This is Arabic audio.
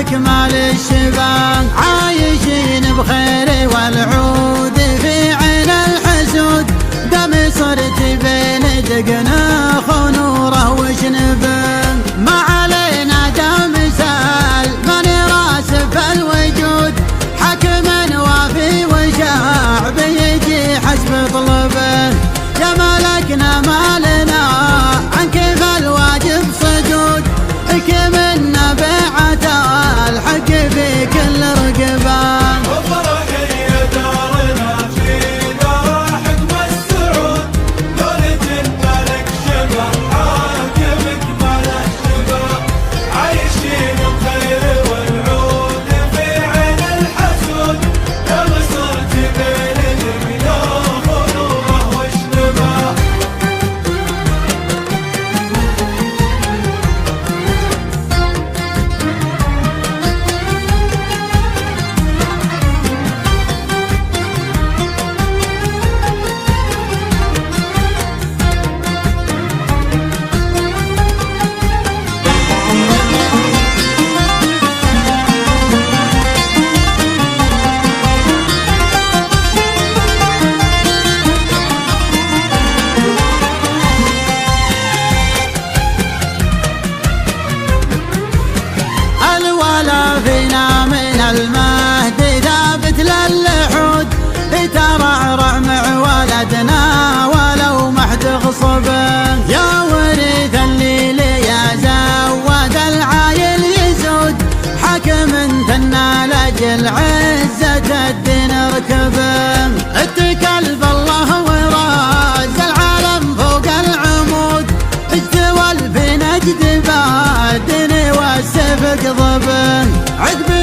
أكمل الشباب عايشين بخير والعود في عين الحسود. دم صرت بين دقنا خنوره وشنبه ما علينا دم سال من راسف الوجود. حكم وافي وشعب يجي حسب طلبه يا ملكنا مالنا عن كيف الواجب صدود. كمنا بيعة الحق في كل رقبان وفرحي يا دارنا في دار حكم السعود. دولة الملك شبه حاكم اكمل الشباب عايشين بخير والعود في عين الحسود. يا صرت بين دقنا خنوره وشنبه فينا من المهد ثابت للحود. ترعرع مع ولدنا ولو محد غصبه يا ورث الليل يا زود العايل يسود. حكم ثنى لاجل عزة الدين اركبه اتكل بالله وراز العالم فوق العمود. استوى في نجد بادن والسفق ضبه عقب